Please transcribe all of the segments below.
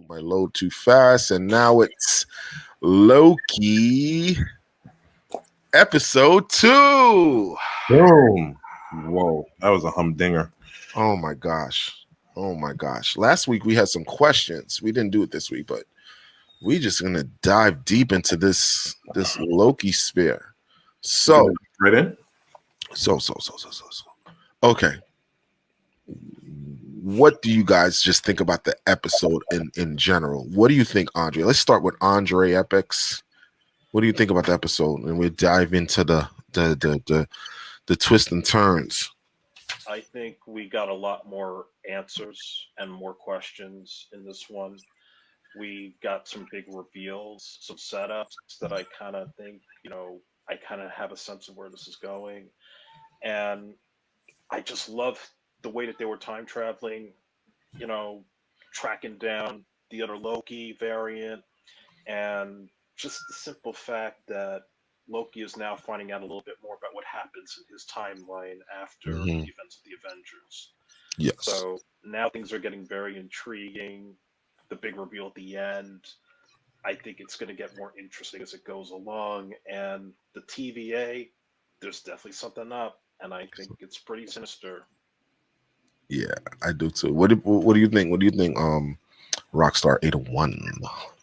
My load too fast, and now it's Loki episode 2. Boom. Whoa, that was a humdinger. Oh my gosh. Last week we had some questions. We didn't do it this week, but we just gonna dive deep into this Loki sphere. So right in. So. Okay. What do you guys just think about the episode in general? What do you think, Andre? Let's start with Andre Epix. What do you think about the episode? And we'll dive into the twists and turns. I think we got a lot more answers and more questions in this one. We got some big reveals, some setups that I kind of think, I kind of have a sense of where this is going. And I just love the way that they were time traveling, tracking down the other Loki variant, and just the simple fact that Loki is now finding out a little bit more about what happens in his timeline after the events of the Avengers. Yes. So now things are getting very intriguing. The big reveal at the end, I think it's going to get more interesting as it goes along. And the TVA, there's definitely something up, and I think it's pretty sinister. Yeah, I do too. What do you think? What do you think? Rockstar 801.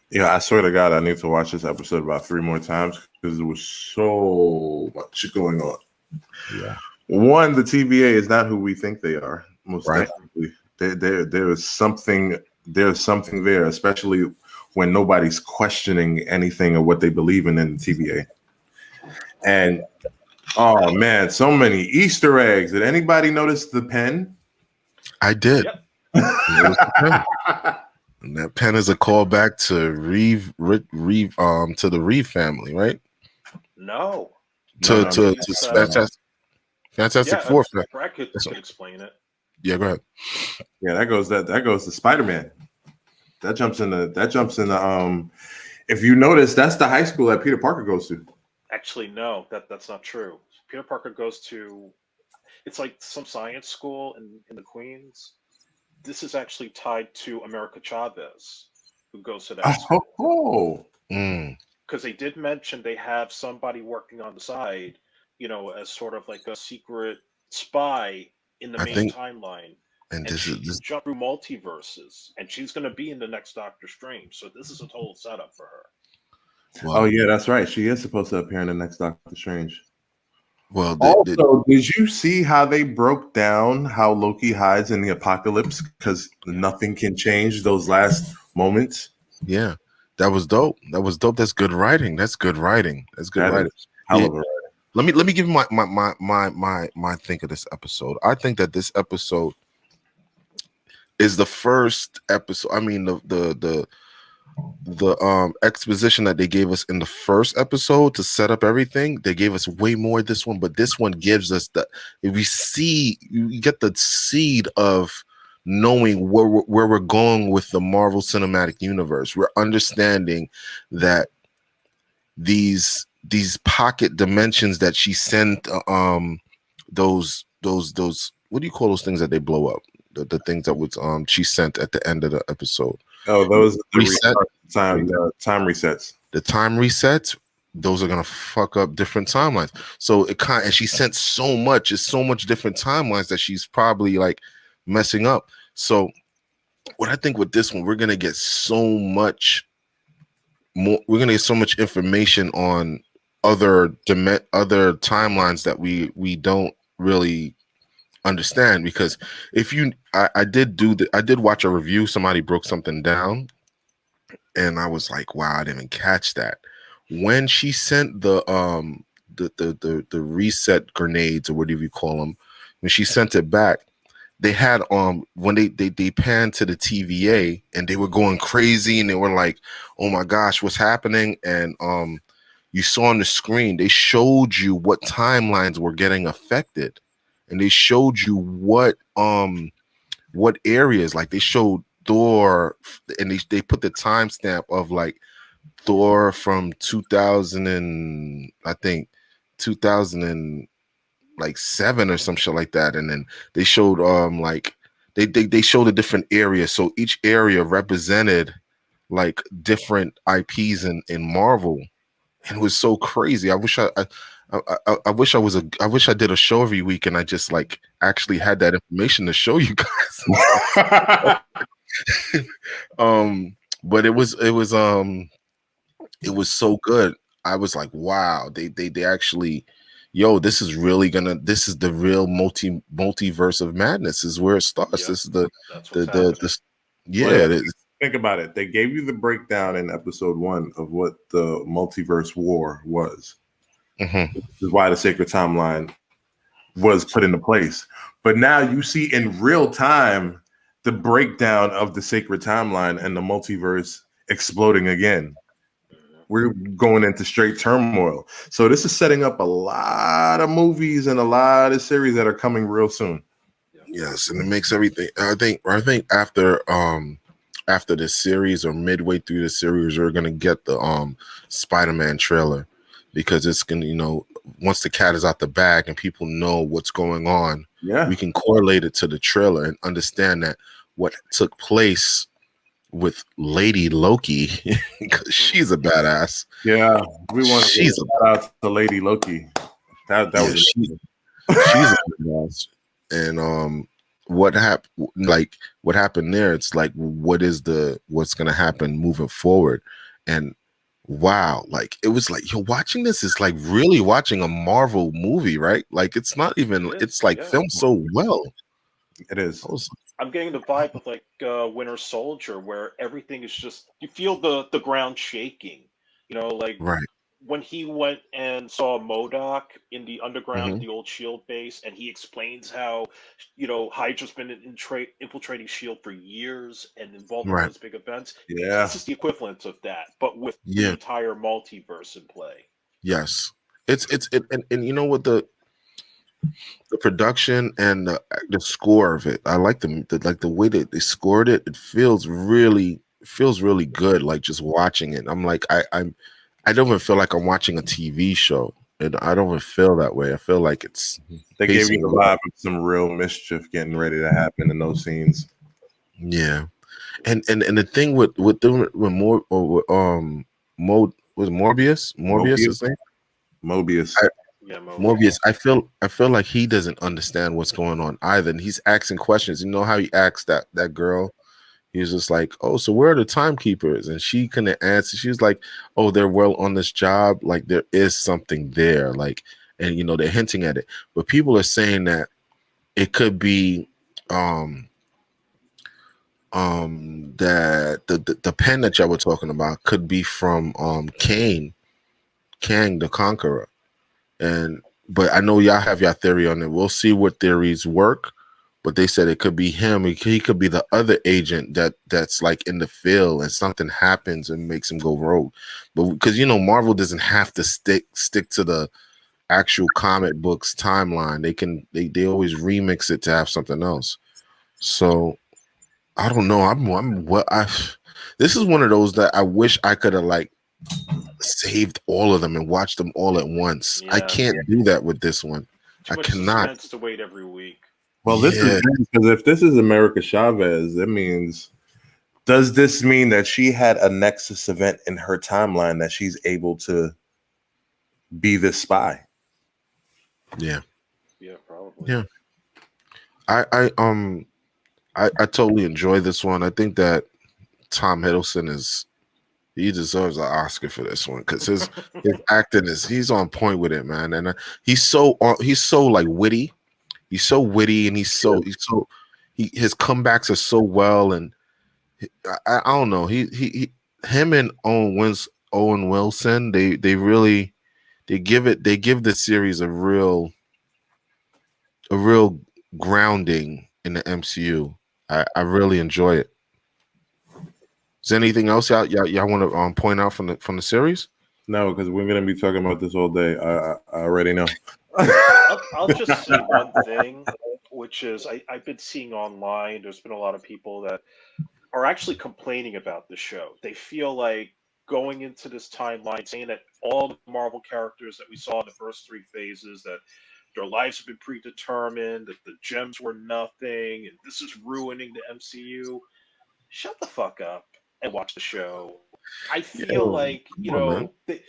Yeah, I swear to God, I need to watch this episode about 3 more times because there was so much going on. Yeah. One, the TVA is not who we think they are. Most right. Definitely, there is something. There's something there, especially when nobody's questioning anything of what they believe in the TVA. And oh man, so many Easter eggs. Did anybody notice the pen? I did. Yep. And that pen is a callback to to the Reeve family, right? No. To Fantastic Four. Brad could explain it. Yeah, go ahead. Yeah, that goes to Spider-Man. That jumps in the if you notice, that's the high school that Peter Parker goes to. Actually, no, that's not true. Peter Parker goes to, it's like some science school in the Queens. This is actually tied to America Chavez, who goes to that school. Because they did mention they have somebody working on the side, as sort of like a secret spy in the main timeline. And she can jump through multiverses, and she's going to be in the next Doctor Strange. So this is a total setup for her. Well, oh yeah, that's right. She is supposed to appear in the next Doctor Strange. Well, did you see how they broke down how Loki hides in the apocalypse because nothing can change those last moments? Yeah, that was dope. That's good writing. Hell of a writing. Let me give you my think of this episode. I think that this episode is the first episode. I mean, the exposition that they gave us in the first episode to set up everything, they gave us way more this one, but this one gives us you get the seed of knowing where we're going with the Marvel Cinematic Universe. We're understanding that these pocket dimensions that she sent, those what do you call those things that they blow up? The things that was she sent at the end of the episode. Oh, those time resets. The time resets, those are gonna fuck up different timelines. So and she sent so much, it's so much different timelines that she's probably like messing up. So what I think with this one, we're gonna get so much more. We're gonna get so much information on other timelines that we don't really understand, because I did watch a review. Somebody broke something down, and I was like, wow, I didn't even catch that. When she sent the reset grenades, or whatever you call them, when she sent it back, they had when they panned to the TVA, and they were going crazy, and they were like, oh my gosh, what's happening? And you saw on the screen, they showed you what timelines were getting affected. And they showed you what areas, like they showed Thor, and they put the timestamp of like Thor from 2000 and I think 2007 or some shit like that. And then they showed like they showed a different area. So each area represented like different IPs in Marvel, and it was so crazy. I wish I wish I did a show every week and I just like actually had that information to show you guys. But it was so good. I was like, wow, they actually, yo, this is really this is the real multiverse of madness is where it starts. Yep, This is the that's what's the happening. the Well, yeah, yeah, think about it. They gave you the breakdown in episode 1 of what the multiverse war was. mhm. This is why the sacred timeline was put into place. But now you see in real time the breakdown of the sacred timeline and the multiverse exploding again. We're going into straight turmoil. So this is setting up a lot of movies and a lot of series that are coming real soon. Yes, and it makes everything. I think after this series or midway through the series, we're gonna get the Spider-Man trailer because it's gonna, once the cat is out the bag and people know what's going on, Yeah. we can correlate it to the trailer and understand that what took place with Lady Loki because she's a badass. Yeah. We want to She's a shout out to Lady Loki. That yeah, was she's a badass. And what happened there, it's like what's gonna happen moving forward. And wow, like it was like you're watching this is like really watching a Marvel movie, right? Like it's not even It it's is, like yeah. filmed so well. it is. I was I'm getting the vibe of like Winter Soldier, where everything is just you feel the ground shaking. Like right. when he went and saw Modoc in the underground at Hmm. the old Shield base, and he explains how Hydra's been infiltrating Shield for years and involved in all Right. these big events. Yeah. This is the equivalent of that, but with the Yeah. entire multiverse in play. Yes. And you know what, the production and the score of it. I like the way that they scored it. It feels really good. Like just watching it, I'm like I don't even feel like I'm watching a TV show, and I don't even feel that way. I feel like it's They gave you pacing the well. vibe of some real mischief getting ready to happen in those scenes. Yeah, and the thing with doing with more or Mo was Morbius Mobius. his name. Mobius. Yeah, Morbius, Mobius. I feel like he doesn't understand what's going on either, and he's asking questions. You know how he asked that girl. He was just like, "Oh, so where are the timekeepers?" And she couldn't answer. She was like, "Oh, they're well on this job. Like there is something there. Like, and they're hinting at it. But people are saying that it could be, um, that the pen that y'all were talking about could be from Kang the Conqueror. And but I know y'all have your theory on it. We'll see what theories work. But they said it could be him. He could be the other agent that's like in the field, and something happens and makes him go rogue. But because Marvel doesn't have to stick to the actual comic books timeline. They always remix it to have something else. So I don't know. I'm what I. This is one of those that I wish I could have like saved all of them and watched them all at once. I Yeah, can't do that with this one. too I much cannot. suspense to wait every week. Well, this is Yeah. because if this is America Chavez, that means does this mean that she had a nexus event in her timeline that she's able to be this spy? Yeah. Yeah, probably. Yeah. I totally enjoy this one. I think that Tom Hiddleston he deserves an Oscar for this one because his acting he's on point with it, man. And he's so like witty. He's so witty, and his comebacks are so well. And I don't know. Him and Owen Wilson. They really they give the series a real grounding in the MCU. I really enjoy it. Is there anything else y'all want to point out from the series? No, because we're gonna be talking about this all day. I already know. I'll just say one thing, which is I've been seeing online. There's been a lot of people that are actually complaining about the show. They feel like going into this timeline, saying that all the Marvel characters that we saw in the first three phases, that their lives have been predetermined, that the gems were nothing, and this is ruining the MCU. Shut the fuck up. and watch the show. I Yeah, feel like, come on, man.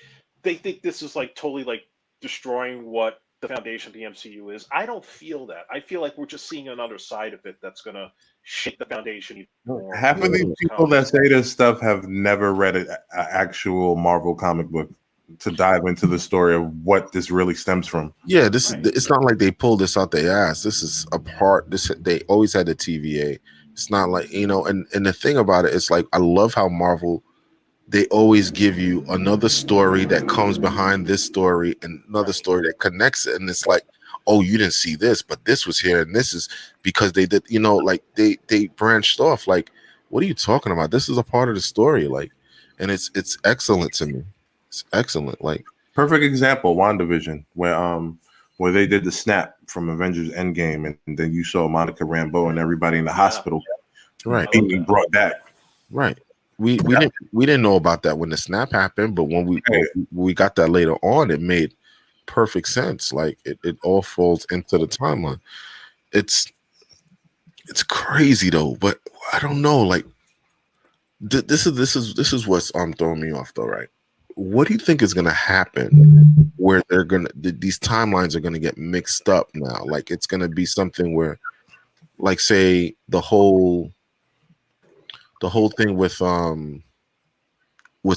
they think this is like totally like destroying what the foundation of the MCU is. I don't feel that. I feel like we're just seeing another side of it that's gonna shake the foundation even more in Half the of these years to people come. that say this stuff have never read an actual Marvel comic book to dive into the story of what this really stems from. Yeah, Right. it's not like they pulled this out their ass. This is a part. This they always had the TVA. It's not like, and the thing about it, it's like I love how Marvel, they always give you another story that comes behind this story and another Right. story that connects it, and it's like, oh, you didn't see this, but this was here, and this is because they did, like they branched off. Like, what are you talking about? This is a part of the story, like, and it's excellent to me. It's excellent, like. Perfect example, WandaVision, where they did the snap from Avengers Endgame, and then you saw Monica Rambeau and everybody in the hospital Right. I love being that. brought back. Right. We didn't know about that when the snap happened, but when we got that later on, it made perfect sense. Like it all falls into the timeline. It's crazy though, but I don't know. Like this is what's throwing me off though, right? What do you think is gonna happen where these timelines are gonna get mixed up now? Like it's gonna be something where, like, say the whole thing with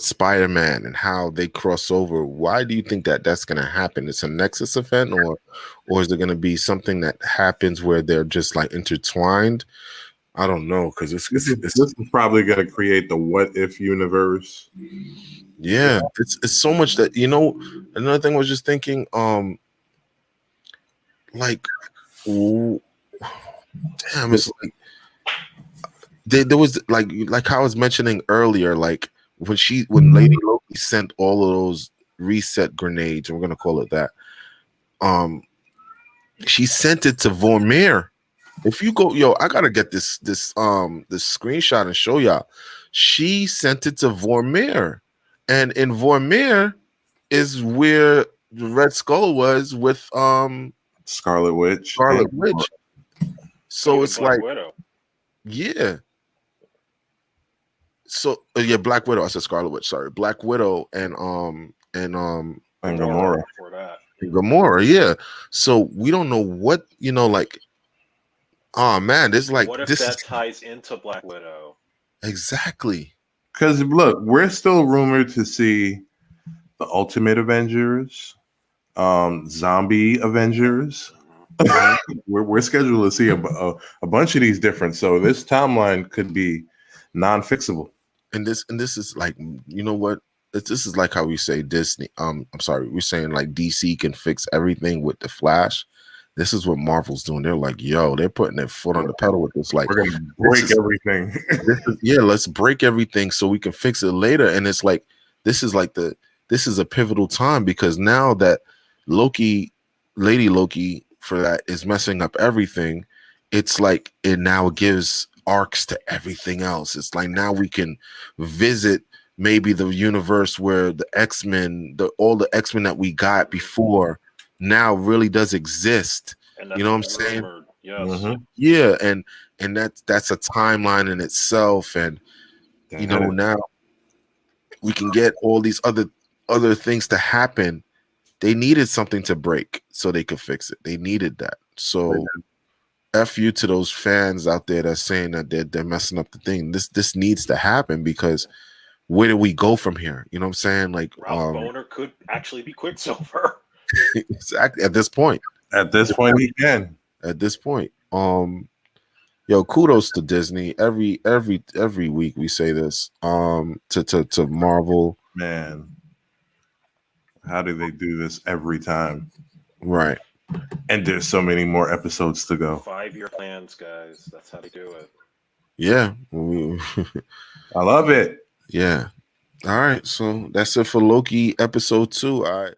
Spider-Man and how they cross over. Why do you think that that's going to happen? It's a Nexus event, or is it going to be something that happens where they're just like intertwined? I don't know, because This is probably going to create the what if universe. yeah, it's so much that another thing I was just thinking, like, damn, it's like there was like I was mentioning earlier, like when Lady Loki sent all of those reset grenades, and we're gonna call it that. She sent it to Vormir. If you go, I gotta get this screenshot and show y'all. She sent it to Vormir, and in Vormir is where the Red Skull was with Scarlet Witch. Scarlet Witch. So Even it's Black like, Widow. yeah. So yeah, Black Widow. I said Scarlet Witch. Sorry, Black Widow And Gamora Gamora. before that. Gamora. Yeah. So we don't know what like. Oh man, What if this that is ties into Black Widow? exactly. Because look, we're still rumored to see the Ultimate Avengers, Zombie Avengers. we're scheduled to see a bunch of these different. So this timeline could be non-fixable. And this is like, you know what? This is like how we say Disney. I'm sorry, we're saying like DC can fix everything with the Flash. This is what Marvel's doing. They're like, yo, they're putting their foot on the pedal with this. Like, We're gonna break everything. yeah, let's break everything so we can fix it later. And it's like this is a pivotal time, because now that Lady Loki for that is messing up everything, it's like it now gives arcs to everything else. It's like now we can visit maybe the universe where the X-Men, all the X-Men that we got before now really does exist. And You that's know what I'm been saying? rumored. Yes. Mhm. Yeah, and that's a timeline in itself, and now we can get all these other things to happen. They needed something to break so they could fix it. They needed that. So F you to those fans out there that's saying that they're messing up the thing. This needs to happen, because where do we go from here? You know what I'm saying? Like, Ralph Boner could actually be Quicksilver. exactly at this point. At this point, he can. At this point. Yo, kudos to Disney. Every week we say this. To Marvel. Man, how do they do this every time? Right. And there's so many more episodes to go. 5-year plans, guys. That's how they do it. Yeah. I love it. Yeah. All right. So that's it for Loki episode 2. All right.